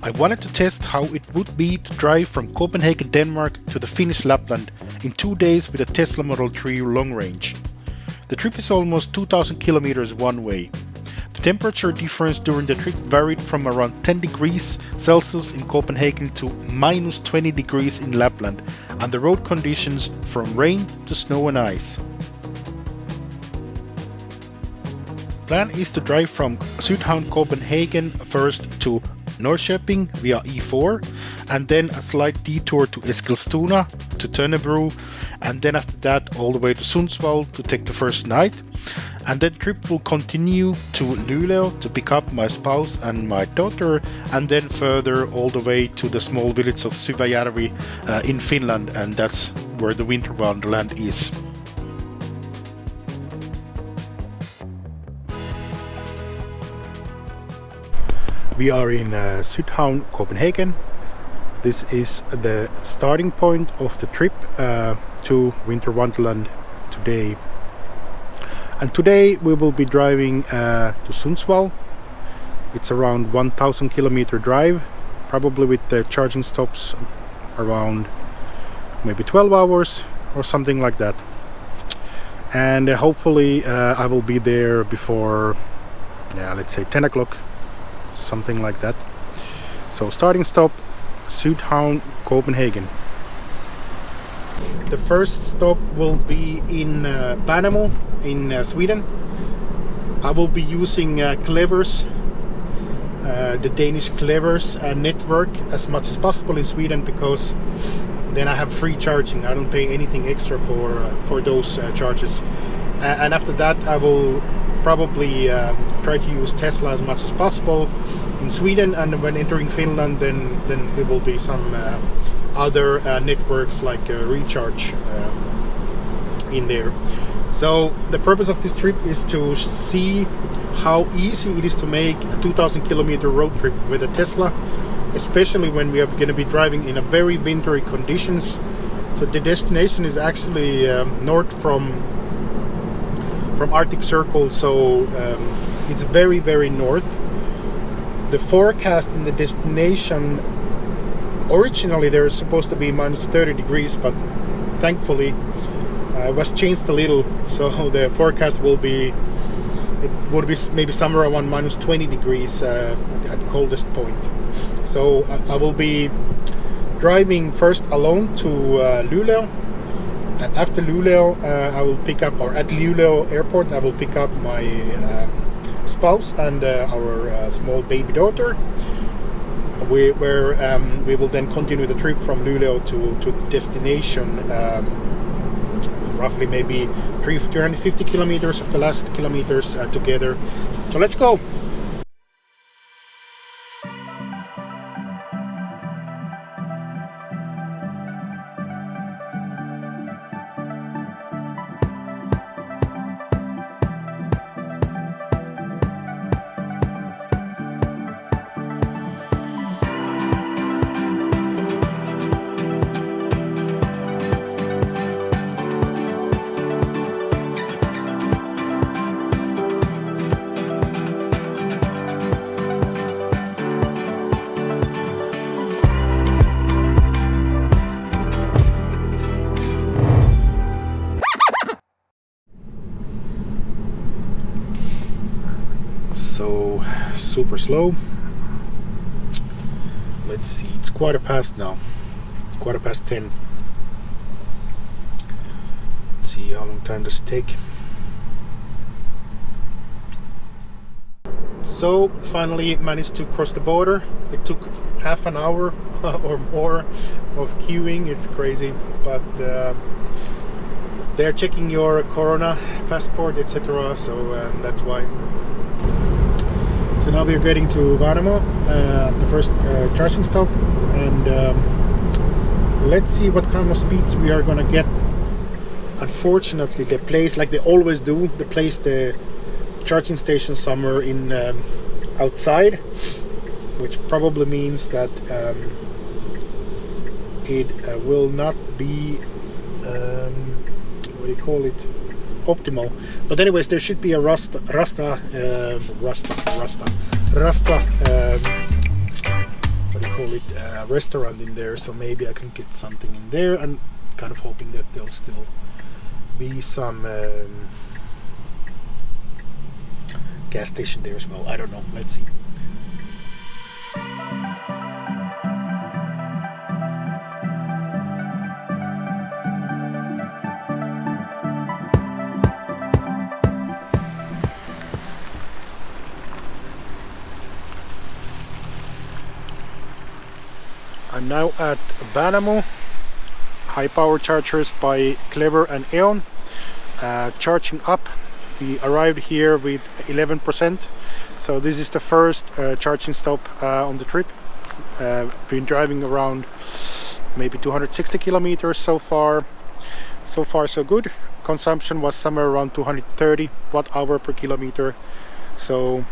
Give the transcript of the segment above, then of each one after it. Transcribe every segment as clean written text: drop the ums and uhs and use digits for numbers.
I wanted to test how it would be to drive from Copenhagen, Denmark to the Finnish Lapland in 2 days with a Tesla Model 3 long range. The trip is almost 2000 kilometers one way. The temperature difference during the trip varied from around 10 degrees Celsius in Copenhagen to minus 20 degrees in Lapland, and the road conditions from rain to snow and ice. Plan is to drive from Sydhavn, Copenhagen first to Norrköping via E4, and then a slight detour to Eskilstuna to Tönnebro, and then after that all the way to Sundsvall to take the first night. And then trip will continue to Luleå to pick up my spouse and my daughter, and then further all the way to the small village of Syväjärvi in Finland, and that's where the Winter Wonderland is. We are in Sydhavn, Copenhagen. This is the starting point of the trip to Winter Wonderland today. And today we will be driving to Sundsvall. It's around 1000 kilometer drive, probably with the charging stops around maybe 12 hours or something like that. And hopefully I will be there before, let's say 10 o'clock. Something like that. So starting stop Sydhavn, Copenhagen. The first stop will be in Värnamo in Sweden. I will be using Clever's, the Danish Clever's network as much as possible in Sweden, because then I have free charging. I don't pay anything extra for those charges. And after that I will probably try to use Tesla as much as possible in Sweden, and when entering Finland then there will be some other networks like Recharge in there. So the purpose of this trip is to see how easy it is to make a 2000 kilometer road trip with a Tesla, especially when we are going to be driving in a very wintry conditions. So the destination is actually north from Arctic Circle, so it's very, very north. The forecast in the destination, originally there was supposed to be minus 30 degrees, but thankfully it was changed a little, so the forecast will be maybe somewhere around minus 20 degrees at the coldest point. So I will be driving first alone to Luleå. After Luleå, I will pick up, or at Luleå airport, I will pick up my spouse and our small baby daughter. We will then continue the trip from Luleå to the destination, roughly maybe 350 kilometers of the last kilometers together. So let's go! So super slow. Let's see, it's 10:15 now. It's 10:15. Let's see how long time does it take. So finally managed to cross the border. It took half an hour or more of queuing. It's crazy, but they're checking your corona passport, etc. So that's why. So now we are getting to Värnamo, the first charging stop, and let's see what kind of speeds we are gonna get. Unfortunately, the place, like they always do, they place the charging station somewhere in outside, which probably means that it will not be what do you call it, optimal. But anyways, there should be a Rasta what do you call it, restaurant in there, so maybe I can get something in there, and kind of hoping that there'll still be some gas station there as well. I don't know, let's see. I'm now at Värnamo, high power chargers by Clever and E.ON, charging up. We arrived here with 11%, so this is the first charging stop on the trip. Been driving around maybe 260 kilometers so far. So far so good. Consumption was somewhere around 230 watt-hour per kilometer, so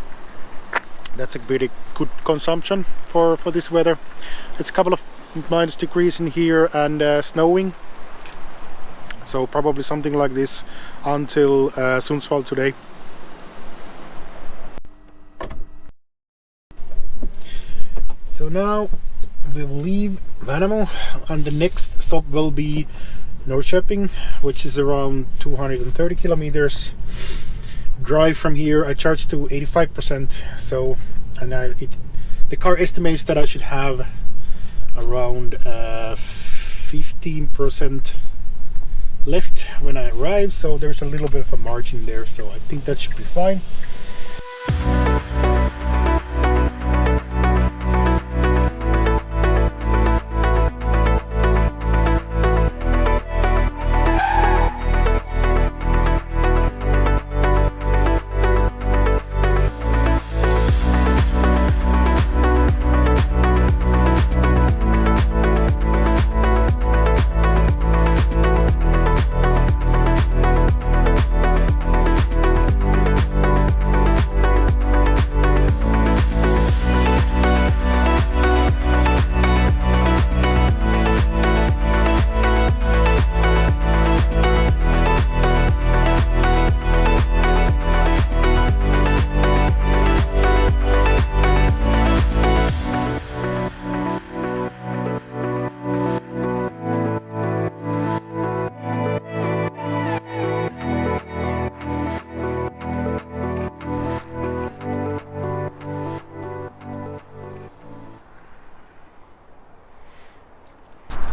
that's a pretty good consumption for this weather. It's a couple of minus degrees in here and snowing, so probably something like this until Sundsvall today. So now we'll leave Värnamo and the next stop will be Norrköping, which is around 230 kilometers. Drive from here, I charged to 85%, so, and the car estimates that I should have around 15% left when I arrive, so there's a little bit of a margin there, so I think that should be fine.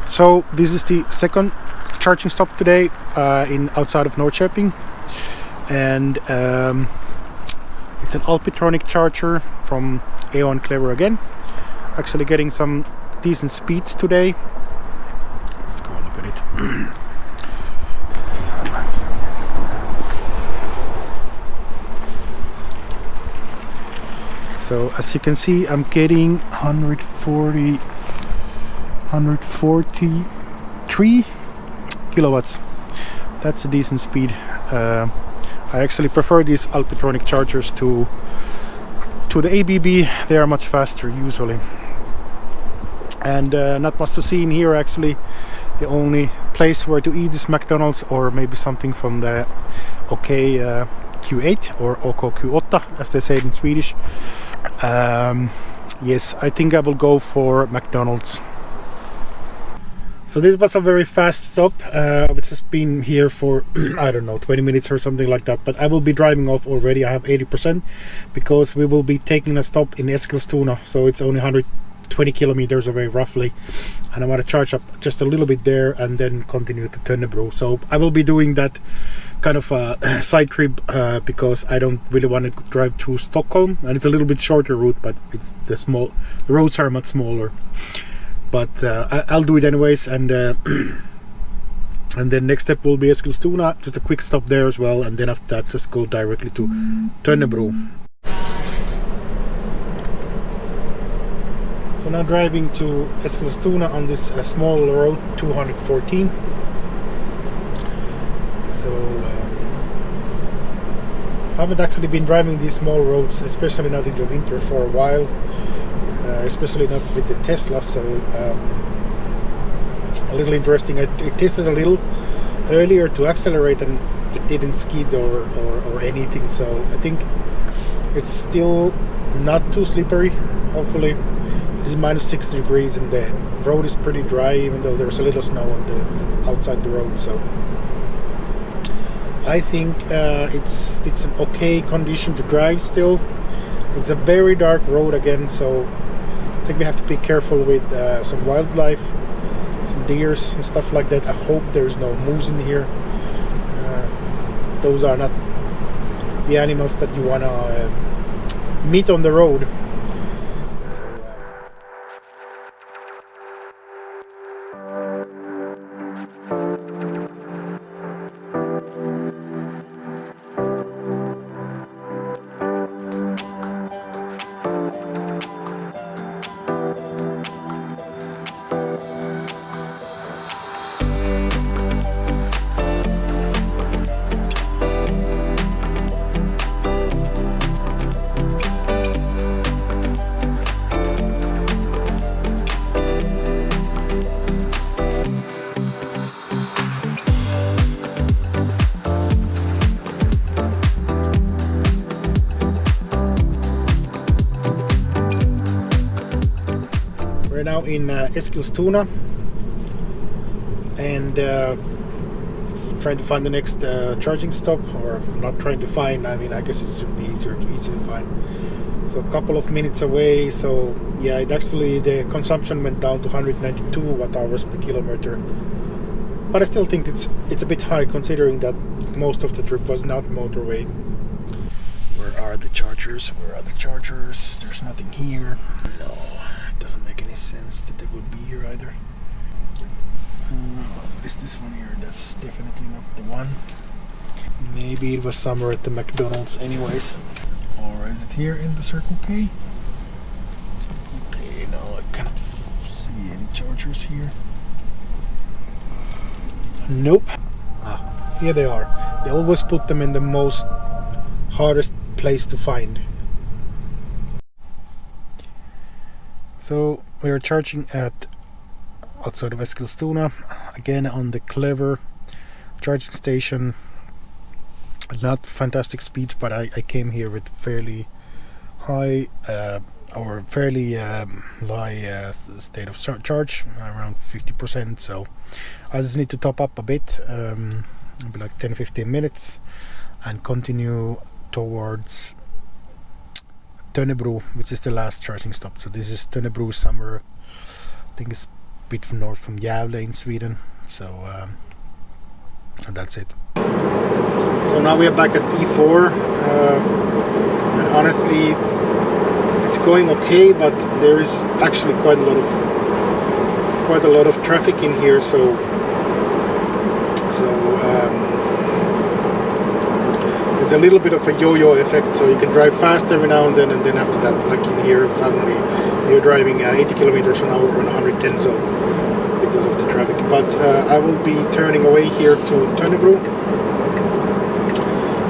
So this is the second charging stop today in outside of Norrköping, and it's an Uppbeat charger from E.ON Clever again. Actually getting some decent speeds today. Let's go and look at it. So as you can see, I'm getting 143 kilowatts. That's a decent speed. I actually prefer these Uppbeat chargers to the ABB. They are much faster usually. And not much to see in here actually. The only place where to eat is McDonald's, or maybe something from the OK Q8 or OK Q8 as they say it in Swedish. Yes, I think I will go for McDonald's. So this was a very fast stop. It's just been here for I don't know, 20 minutes or something like that, but I will be driving off already. I have 80% because we will be taking a stop in Eskilstuna, so it's only 120 kilometers away roughly, and I want to charge up just a little bit there and then continue to Tönnebro. So I will be doing that kind of a side trip because I don't really want to drive through Stockholm, and it's a little bit shorter route, but it's the roads are much smaller. But I'll do it anyways, and then next step will be Eskilstuna, just a quick stop there as well, and then after that just go directly to Tönnebro. So now driving to Eskilstuna on this small road 214. So I haven't actually been driving these small roads, especially not in the winter, for a while. Especially not with the Tesla, so a little interesting. I tested a little earlier to accelerate and it didn't skid or anything, so I think it's still not too slippery. Hopefully It's minus 60 degrees and the road is pretty dry, even though there's a little snow on the outside the road. So I think it's an okay condition to drive still. It's a very dark road again, so I think we have to be careful with some wildlife, some deers and stuff like that. I hope there's no moose in here. Those are not the animals that you want to meet on the road. We're now in Eskilstuna and trying to find the next charging stop, or not trying to find, I mean, I guess it should be easy to find. So a couple of minutes away, so yeah, it actually, the consumption went down to 192 watt-hours per kilometer. But I still think it's a bit high considering that most of the trip was not motorway. Where are the chargers? Where are the chargers? There's nothing here. No. Doesn't make any sense that they would be here either. What is this one here? That's definitely not the one. Maybe it was somewhere at the McDonald's anyways. Or is it here in the Circle K? Circle K, no, I cannot see any chargers here. Nope. Ah, here they are. They always put them in the most hardest place to find. So we are charging at outside of Eskilstuna, again on the Clever charging station. Not fantastic speeds, but I came here with fairly high or fairly high state of charge, around 50%. So I just need to top up a bit, maybe like 10-15 minutes, and continue towards Tönnebro, which is the last charging stop. So this is Tönnebro somewhere, I think it's a bit north from Gävle in Sweden. So and that's it. So now we are back at E4. And honestly, it's going okay, but there is actually quite a lot of traffic in here. So it's a little bit of a yo-yo effect. So you can drive fast every now and then after that, like in here, suddenly you're driving 80 kilometers an hour on 110. So because of the traffic. But I will be turning away here to Tönnebro.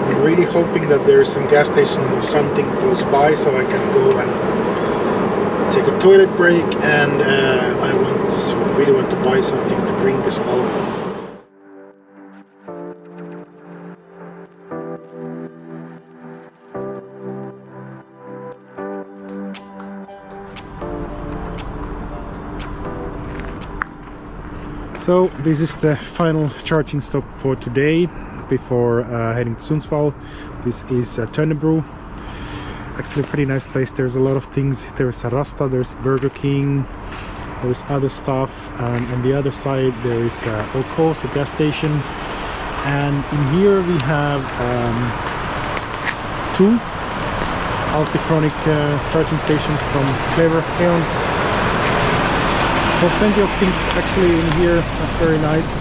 I'm really hoping that there's some gas station or something close by, so I can go and take a toilet break, and I really want to buy something to drink as well. So this is the final charging stop for today before heading to Sundsvall. This is Tönnebro. Actually a pretty nice place. There's a lot of things. There's a Rasta, there's Burger King, there's other stuff, and on the other side there is Okos, a gas station, and in here we have two Alpitronic charging stations from Clever Aeon. So plenty of things actually in here. That's very nice.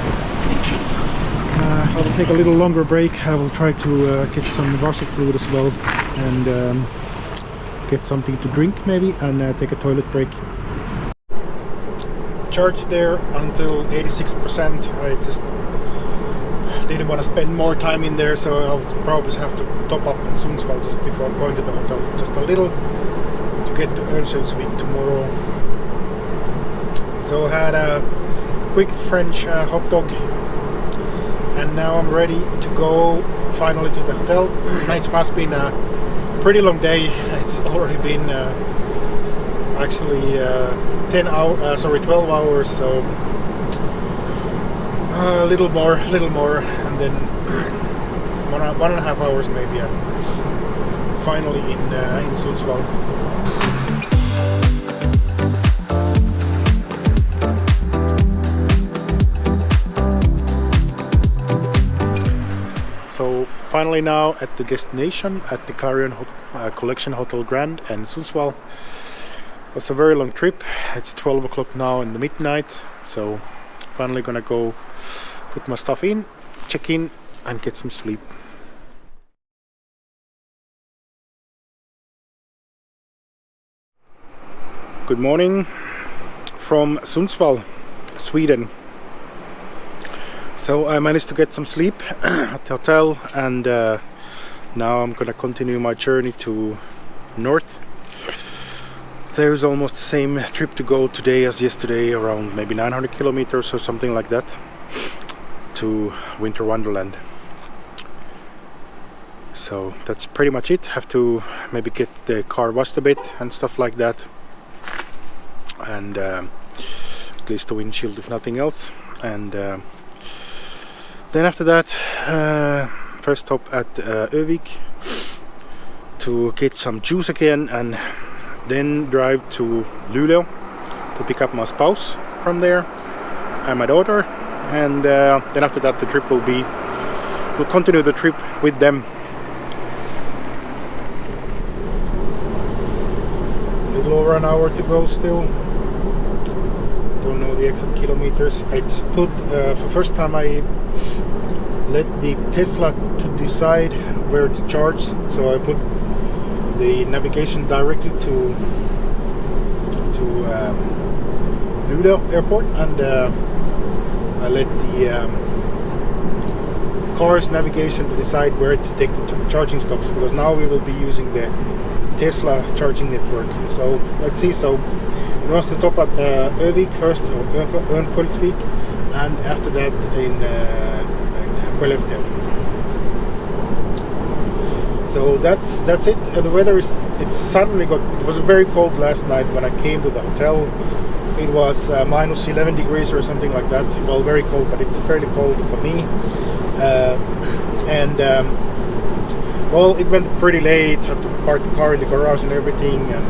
I will take a little longer break. I will try to get some water fluid as well, and get something to drink maybe, and take a toilet break. Charged there until 86%. I just didn't want to spend more time in there, so I'll probably have to top up in Sundsvall just before going to the hotel, just a little, to get to Örnsköldsvik tomorrow. So I had a quick French hot dog, and now I'm ready to go finally to the hotel. It has been a pretty long day. It's already been Actually 12 hours, so a little more, and then 1.5 hours maybe. I'm finally in Sundsvall. So finally now at the destination at the Clarion Collection Hotel Grand in Sundsvall. It was a very long trip. It's 12 o'clock now in the midnight, so finally gonna go put my stuff in, check in and get some sleep. Good morning from Sundsvall, Sweden. So I managed to get some sleep at the hotel, and now I'm gonna continue my journey to north. There's almost the same trip to go today as yesterday, around maybe 900 kilometers or something like that, to Winter Wonderland. So that's pretty much it. Have to maybe get the car washed a bit and stuff like that, and at least the windshield if nothing else. And then after that, first stop at Uppbeat to get some juice again, and then drive to Luleå to pick up my spouse from there and my daughter, and then after that we'll continue the trip with them. A little over an hour to go still. Don't know the exact kilometers. I just put for first time I let the Tesla to decide where to charge, so I put the navigation directly to Luleå airport, and I let the car's navigation to decide where to take the charging stops, because now we will be using the Tesla charging network. So let's see. So we want to stop at Uppbeat first, or Örnsköldsvik, and after that in Skellefteå. So that's it. The weather it was very cold last night when I came to the hotel. It was minus 11 degrees or something like that. Well, very cold, but it's fairly cold for me. Well, it went pretty late. Had to park the car in the garage and everything, and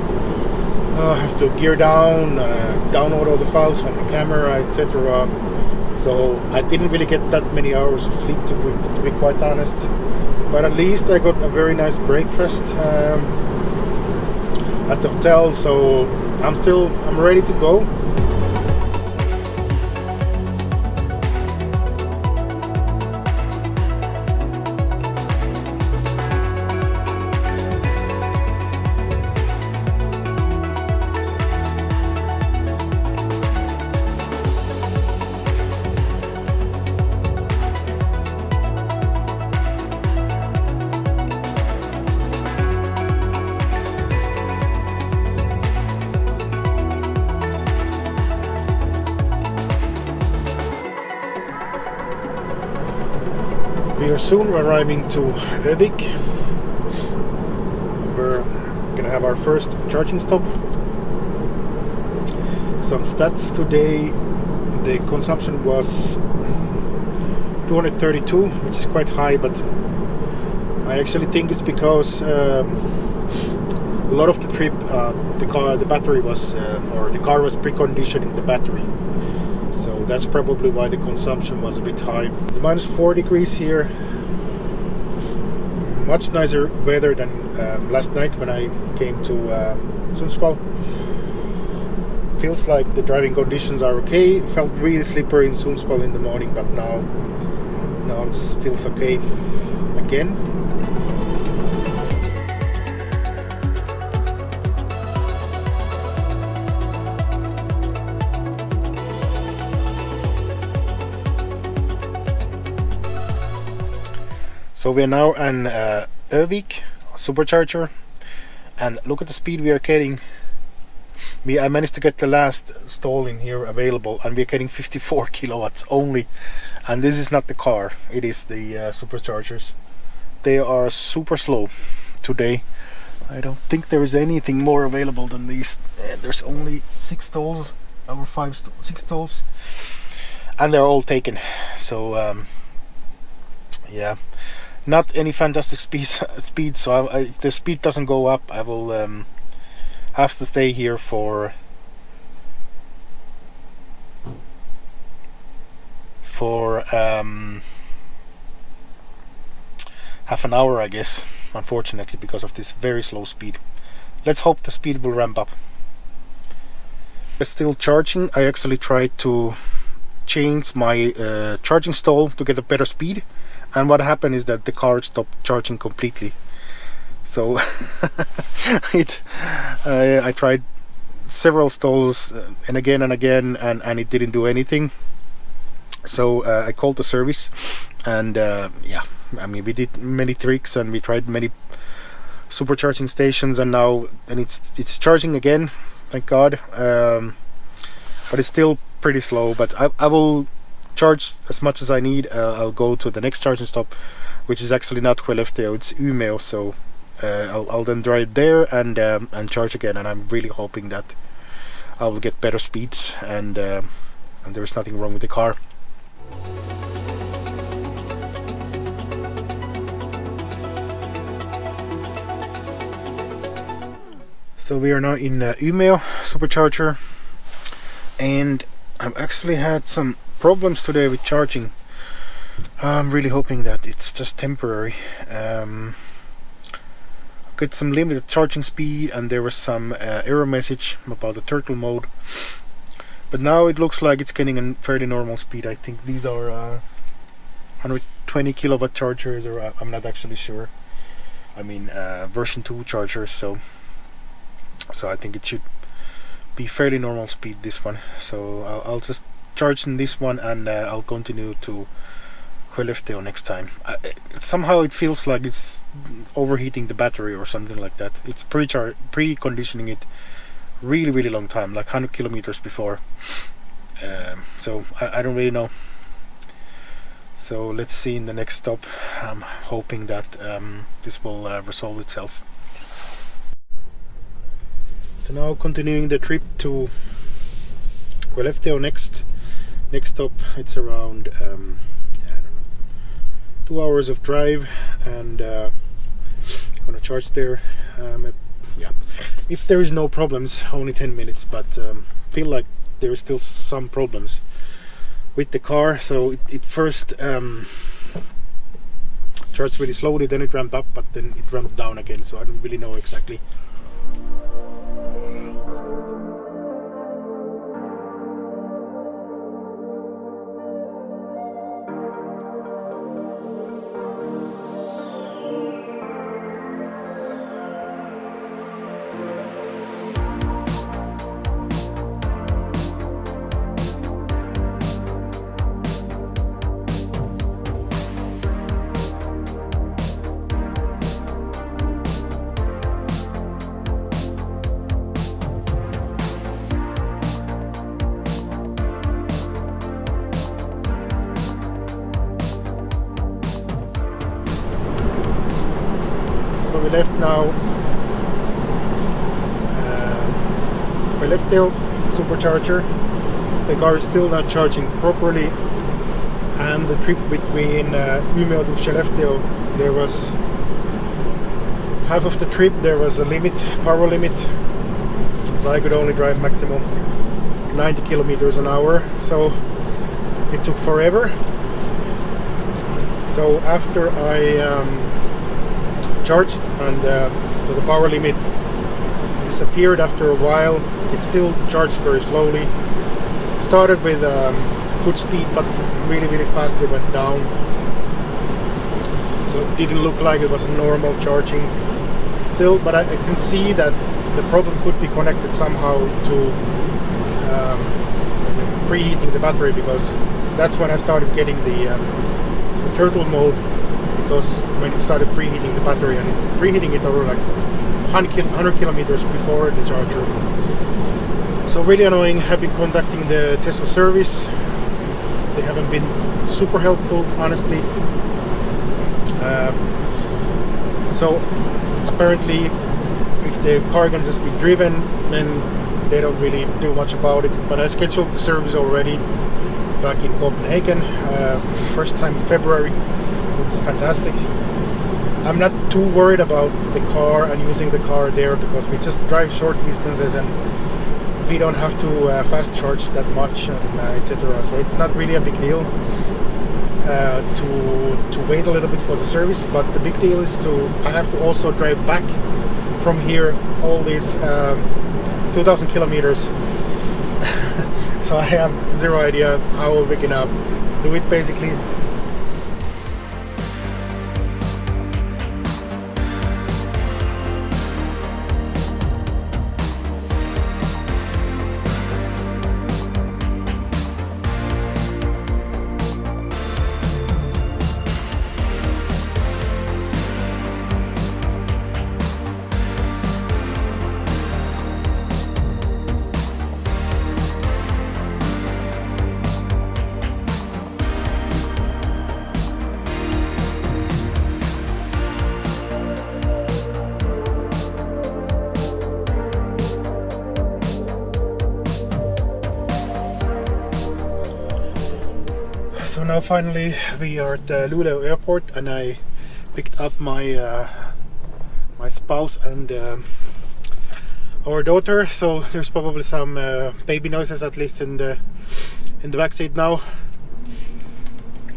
I have to gear down, download all the files from the camera, etc. So I didn't really get that many hours of sleep, to be quite honest. But at least I got a very nice breakfast at the hotel, so I'm ready to go. We are soon arriving to Uppbeat. We're gonna have our first charging stop. Some stats today: the consumption was 232, which is quite high, but I actually think it's because a lot of the trip the car was preconditioning the battery. So that's probably why the consumption was a bit high. It's minus 4 degrees here. Much nicer weather than last night when I came to Sundsvall. Feels like the driving conditions are okay. Felt really slippery in Sundsvall in the morning, but now it feels okay again. So we are now on Uppbeat supercharger, and look at the speed we are getting. I managed to get the last stall in here available, and we're getting 54 kilowatts only. And this is not the car, it is the superchargers. They are super slow today. I don't think there is anything more available than these. There's only 6 stalls, over 6 stalls, and they're all taken. So yeah, not any fantastic speed. So if the speed doesn't go up, I will have to stay here for half an hour, I guess, unfortunately, because of this very slow speed. Let's hope the speed will ramp up. It's still charging. I actually tried to change my charging stall to get a better speed, and what happened is that the car stopped charging completely. So I tried several stalls and again, and it didn't do anything. So I called the service, and yeah, I mean, we did many tricks and we tried many supercharging stations, and it's charging again, thank God. But it's still pretty slow. But I will charge as much as I need. I'll go to the next charging stop, which is actually not Skellefteå, it's Umeå. So I'll then drive there and charge again. And I'm really hoping that I will get better speeds and there's nothing wrong with the car. So we are now in Umeå supercharger, and I've actually had some problems today with charging. I'm really hoping that it's just temporary. Got some limited charging speed, and there was some error message about the turtle mode. But now it looks like it's getting a fairly normal speed. I think these are 120 kilowatt chargers, or I'm not actually sure. I mean version 2 chargers, so I think it should be fairly normal speed, this one. So I'll just charge in this one, and I'll continue to Skellefteå next time. Somehow it feels like it's overheating the battery or something like that. It's pre-conditioning it really long time, like 100 kilometers before. So I don't really know. So let's see in the next stop. I'm hoping that this will resolve itself. So now continuing the trip to Skellefteå. Next stop, it's around I don't know, 2 hours of drive, and gonna charge there. Yeah, if there is no problems, only 10 minutes, but feel like there is still some problems with the car. So it first charged really slowly, then it ramped up, but then it ramped down again. So I don't really know exactly. We left now Skellefteå supercharger. The car is still not charging properly, and the trip between Umeå to Skellefteå, there was half of the trip there was a power limit, so I could only drive maximum 90 kilometers an hour, so it took forever. So after I charged, and so the power limit disappeared after a while. It still charged very slowly. Started with good speed, but really fastly went down. So it didn't look like it was a normal charging still, but I can see that the problem could be connected somehow to preheating the battery, because that's when I started getting the turtle mode. Because when it started preheating the battery, and it's preheating it over like 100 kilometers before the charger. So really annoying. I've been contacting the Tesla service. They haven't been super helpful, honestly. So apparently If the car can just be driven, then they don't really do much about it. But I scheduled the service already back in Copenhagen, first time in February. It's fantastic. I'm not too worried about the car and using the car there because we just drive short distances and we don't have to fast charge that much and etc. So it's not really a big deal to wait a little bit for the service. But the big deal is I have to also drive back from here all these 2,000 kilometers. So I have zero idea how we can do it basically. So now finally we are at the Luleå airport and I picked up my my spouse and our daughter. So there's probably some baby noises at least in the back seat now.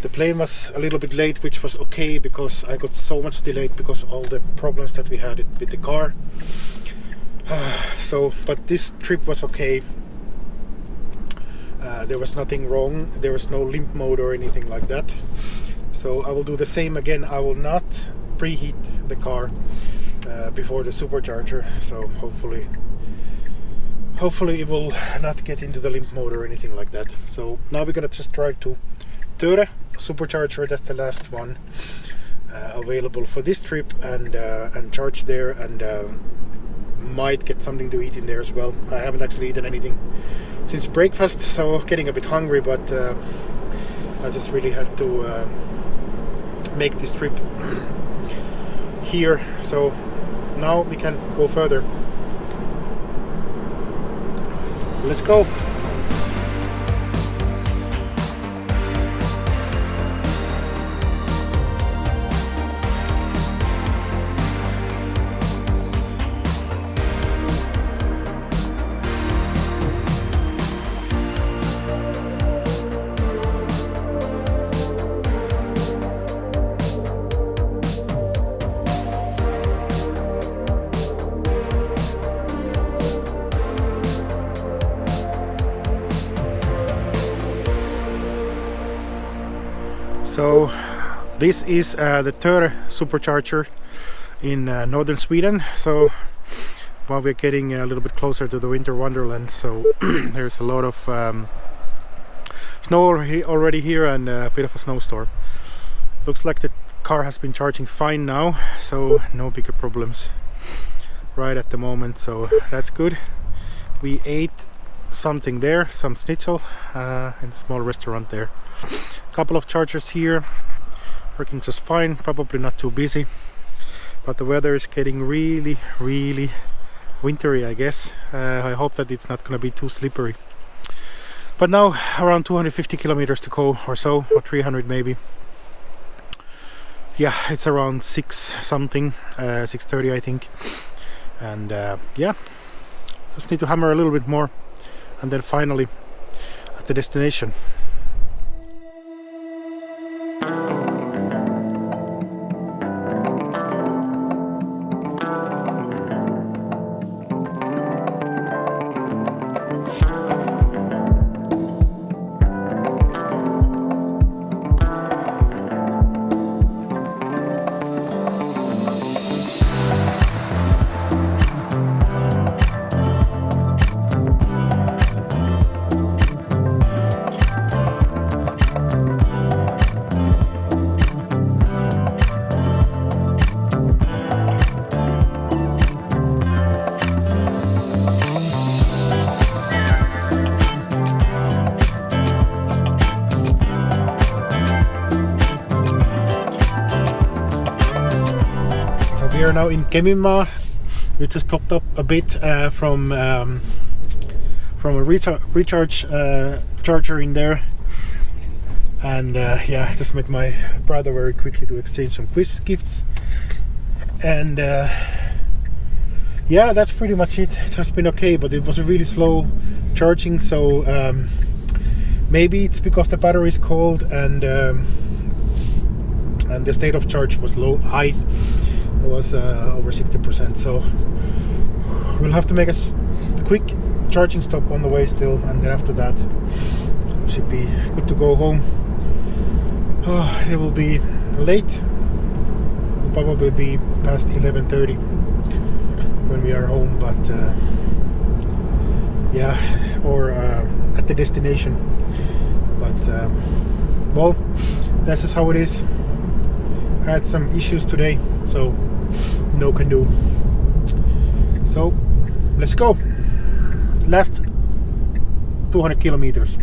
The plane was a little bit late, which was okay because I got so much delayed because of all the problems that we had with the car. But this trip was okay. There was nothing wrong. There was no limp mode or anything like that. So I will do the same again. I will not preheat the car before the supercharger. So hopefully it will not get into the limp mode or anything like that. So now we're gonna just drive to Töre supercharger. That's the last one available for this trip, and charge there, and might get something to eat in there as well. I haven't actually eaten anything since breakfast, so getting a bit hungry, but I just really had to make this trip here. So now we can go further. Let's go. So this is the Töre supercharger in northern Sweden. So while we're getting a little bit closer to the winter wonderland, so there's a lot of snow already here and a bit of a snowstorm. Looks like the car has been charging fine now, so no bigger problems right at the moment, so that's good. We ate something there, some schnitzel in a small restaurant there. Couple of chargers here working just fine, probably not too busy, but the weather is getting really wintry, I guess. I hope that it's not gonna be too slippery. But now around 250 kilometers to go or so, or 300 maybe. Yeah, it's around 6 something, 6:30 I think, and yeah, just need to hammer a little bit more and then finally at the destination. We are now in Kemimaa We just topped up a bit from a recharge charger in there, and yeah, I just met my brother very quickly to exchange some quiz gifts, and yeah, that's pretty much it. It has been okay, but it was a really slow charging, so maybe it's because the battery is cold and the state of charge was high. It was over 60%, so we'll have to make a quick charging stop on the way still, and then after that we should be good to go home. It will be late, probably be past 11:30 when we are home, but yeah, or at the destination. But well, this is how it is. I had some issues today, so no can do. So let's go. Last 200 kilometers.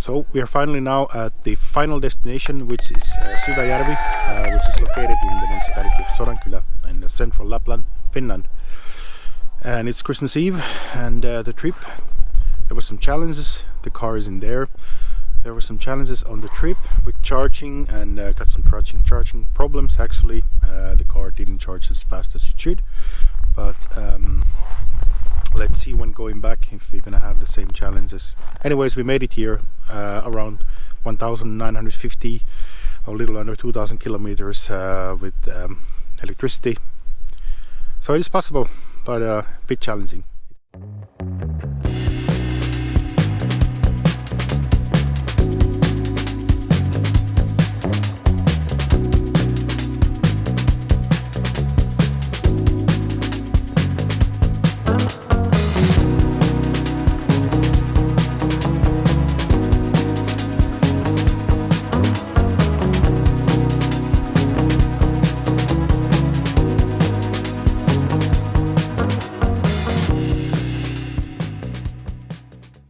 So we are finally now at the final destination, which is Syväjärvi, which is located in the municipality of Sodankylä in central Lapland, Finland. And it's Christmas Eve, and the trip, there were some challenges. The car is in there. There were some challenges on the trip with charging, and got some charging problems actually. The car didn't charge as fast as it should, but let's see when going back if we're gonna have the same challenges. Anyways, we made it here around 1,950, a little under 2,000 kilometers with electricity. So it is possible, but a bit challenging.